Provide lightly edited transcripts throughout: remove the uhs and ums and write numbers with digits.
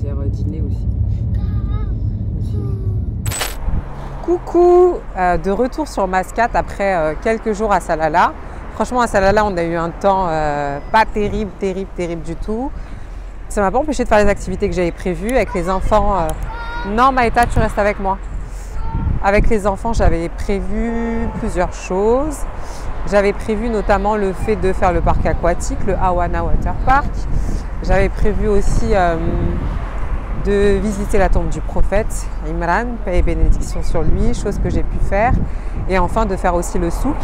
dessert dîner aussi. Coucou, de retour sur Mascate après quelques jours à Salalah. Franchement, à Salalah, on a eu un temps pas terrible du tout. Ça m'a pas empêché de faire les activités que j'avais prévues avec les enfants. Non, Maïta, tu restes avec moi. Avec les enfants, j'avais prévu plusieurs choses. J'avais prévu notamment le fait de faire le parc aquatique, le Awana Water Park. J'avais prévu aussi de visiter la tombe du prophète Imran, paix et bénédiction sur lui, chose que j'ai pu faire. Et enfin de faire aussi le souk.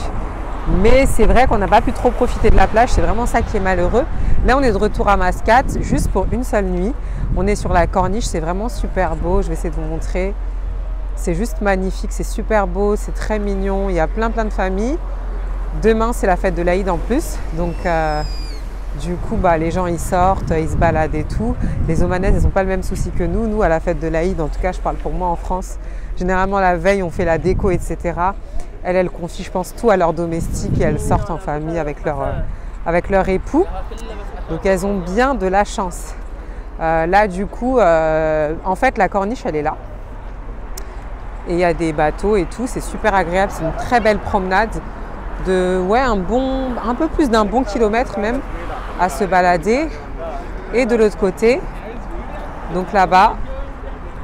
Mais c'est vrai qu'on n'a pas pu trop profiter de la plage, c'est vraiment ça qui est malheureux. Là, on est de retour à Mascate, juste pour une seule nuit. On est sur la corniche, c'est vraiment super beau. Je vais essayer de vous montrer. C'est juste magnifique, c'est super beau, c'est très mignon. Il y a plein de familles. Demain, c'est la fête de l'Aïd en plus. Donc, du coup, les gens, ils sortent, ils se baladent et tout. Les Omanaises, elles n'ont pas le même souci que nous. Nous, à la fête de l'Aïd, en tout cas, je parle pour moi en France, généralement, la veille, on fait la déco, etc. Elles confient, je pense, tout à leurs domestiques et elles sortent en famille avec leur époux. Donc, elles ont bien de la chance. Là, du coup, en fait, la corniche, elle est là. Et il y a des bateaux et tout. C'est super agréable. C'est une très belle promenade de, un peu plus d'un bon kilomètre même à se balader. Et de l'autre côté, donc là-bas,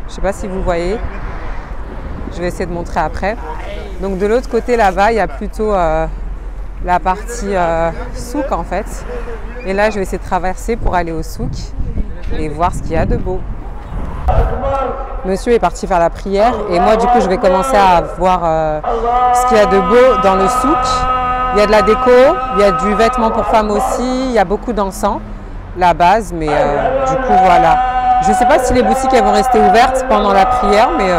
je ne sais pas si vous voyez, je vais essayer de montrer après. Donc de l'autre côté là-bas, il y a plutôt la partie souk en fait. Et là, je vais essayer de traverser pour aller au souk et voir ce qu'il y a de beau. Monsieur est parti faire la prière et moi du coup je vais commencer à voir ce qu'il y a de beau dans le souk. Il y a de la déco, il y a du vêtement pour femmes aussi, il y a beaucoup d'encens, la base, mais du coup voilà. Je ne sais pas si les boutiques elles vont rester ouvertes pendant la prière, mais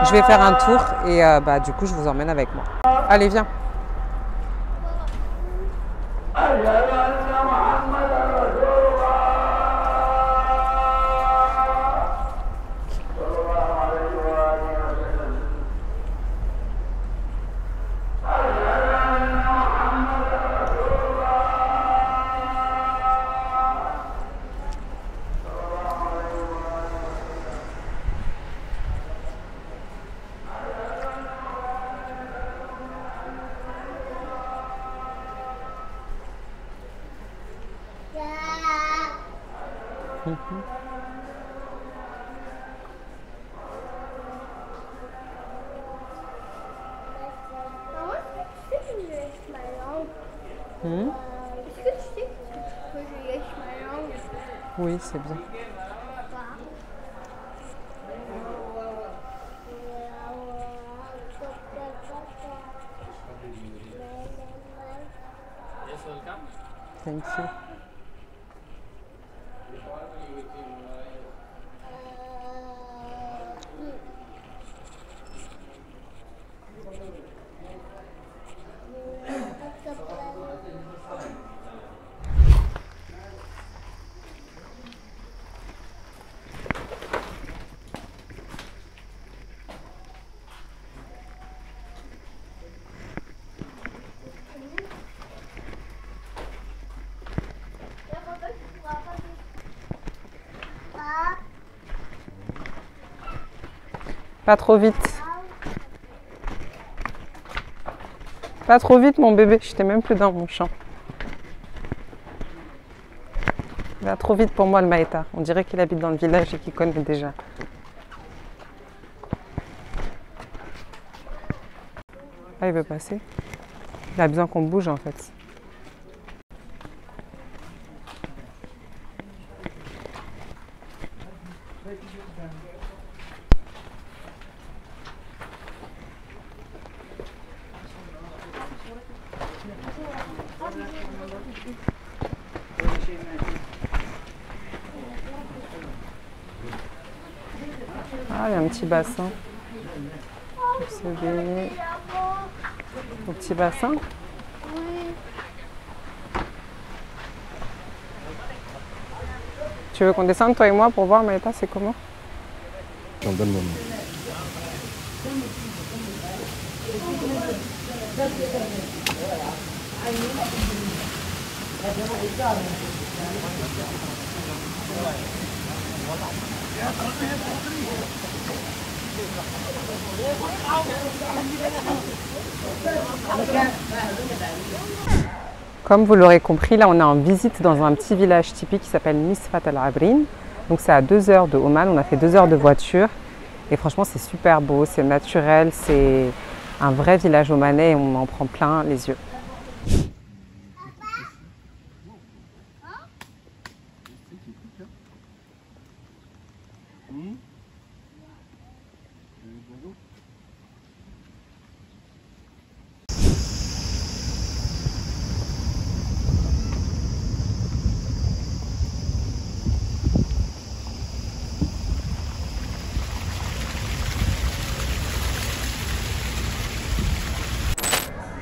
je vais faire un tour et du coup je vous emmène avec moi. Allez, viens. Est-ce que tu sais que je lèche ma langue? Oui, c'est bien. Thank you. Pas trop vite. Pas trop vite mon bébé, j'étais même plus dans mon champ. Il va trop vite pour moi le Maïta. On dirait qu'il habite dans le village et qu'il connaît déjà. Ah, il veut passer. Il a besoin qu'on bouge en fait. Ah, il y a un petit bassin. Pour se baigner. Un petit bassin. Oui. Tu veux qu'on descende toi et moi pour voir Maïta c'est comment? Donne-moi. Comme vous l'aurez compris, là on est en visite dans un petit village typique qui s'appelle Misfat Al Abrin. Donc c'est à 2 heures de Oman, on a fait 2 heures de voiture. Et franchement c'est super beau, c'est naturel, c'est un vrai village omanais et on en prend plein les yeux.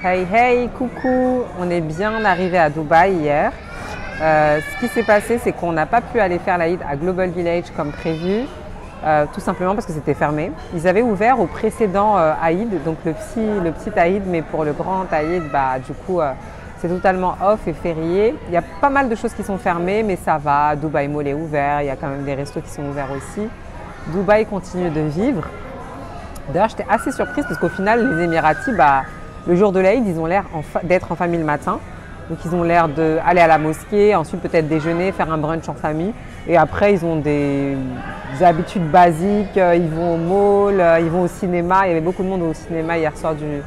Hey hey, coucou! On est bien arrivé à Dubaï hier. Ce qui s'est passé, c'est qu'on n'a pas pu aller faire l'Aïd à Global Village comme prévu, tout simplement parce que c'était fermé. Ils avaient ouvert au précédent Aïd, donc le petit Aïd, mais pour le grand Aïd, du coup, c'est totalement off et férié. Il y a pas mal de choses qui sont fermées, mais ça va. Dubaï Mall est ouvert, il y a quand même des restos qui sont ouverts aussi. Dubaï continue de vivre. D'ailleurs, j'étais assez surprise parce qu'au final, les Émiratis, le jour de l'Aïd, ils ont l'air d'être en famille le matin. Donc ils ont l'air d'aller à la mosquée, ensuite peut-être déjeuner, faire un brunch en famille. Et après, ils ont des habitudes basiques, ils vont au mall, ils vont au cinéma. Il y avait beaucoup de monde au cinéma hier soir du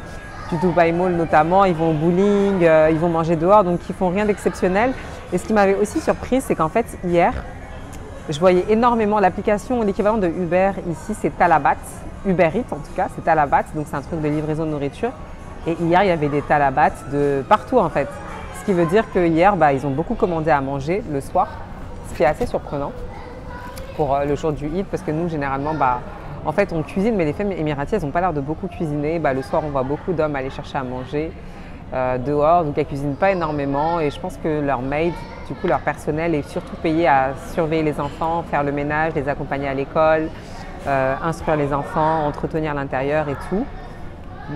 Dubaï Mall notamment. Ils vont au bowling, ils vont manger dehors, donc ils font rien d'exceptionnel. Et ce qui m'avait aussi surprise, c'est qu'en fait, hier, je voyais énormément l'application, l'équivalent de Uber ici, c'est Talabat. Uber Eats en tout cas, c'est Talabat, donc c'est un truc de livraison de nourriture. Et hier, il y avait des talabats de partout en fait. Ce qui veut dire que hier, ils ont beaucoup commandé à manger le soir, ce qui est assez surprenant pour le jour du Eid, parce que nous, généralement, en fait, on cuisine, mais les femmes émiraties, elles n'ont pas l'air de beaucoup cuisiner. Le soir, on voit beaucoup d'hommes aller chercher à manger dehors, donc elles ne cuisinent pas énormément. Et je pense que leur maid, du coup, leur personnel est surtout payé à surveiller les enfants, faire le ménage, les accompagner à l'école, instruire les enfants, entretenir l'intérieur et tout.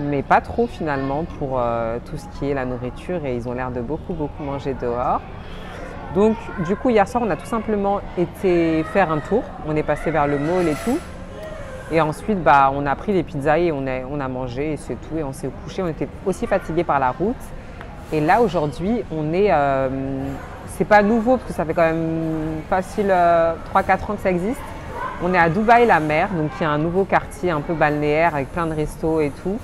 Mais pas trop finalement pour tout ce qui est la nourriture et ils ont l'air de beaucoup manger dehors. Donc du coup hier soir on a tout simplement été faire un tour, on est passé vers le mall et tout. Et ensuite on a pris les pizzas et on a mangé et c'est tout et on s'est couché, on était aussi fatigués par la route. Et là aujourd'hui on est, c'est pas nouveau parce que ça fait quand même facile 3-4 ans que ça existe. On est à Dubaï la mer, donc il y a un nouveau quartier un peu balnéaire avec plein de restos et tout.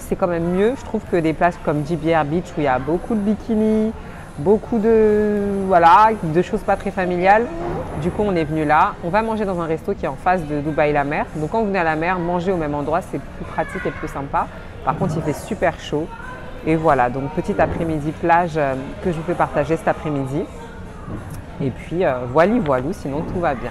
C'est quand même mieux, je trouve, que des places comme JBR Beach où il y a beaucoup de bikinis, beaucoup de choses pas très familiales. Du coup, on est venu là. On va manger dans un resto qui est en face de Dubaï la mer. Donc quand vous venez à la mer, manger au même endroit, c'est plus pratique et plus sympa. Par contre, il fait super chaud. Et voilà, donc petit après-midi plage que je vous fais partager cet après-midi. Et puis, voilou, sinon tout va bien.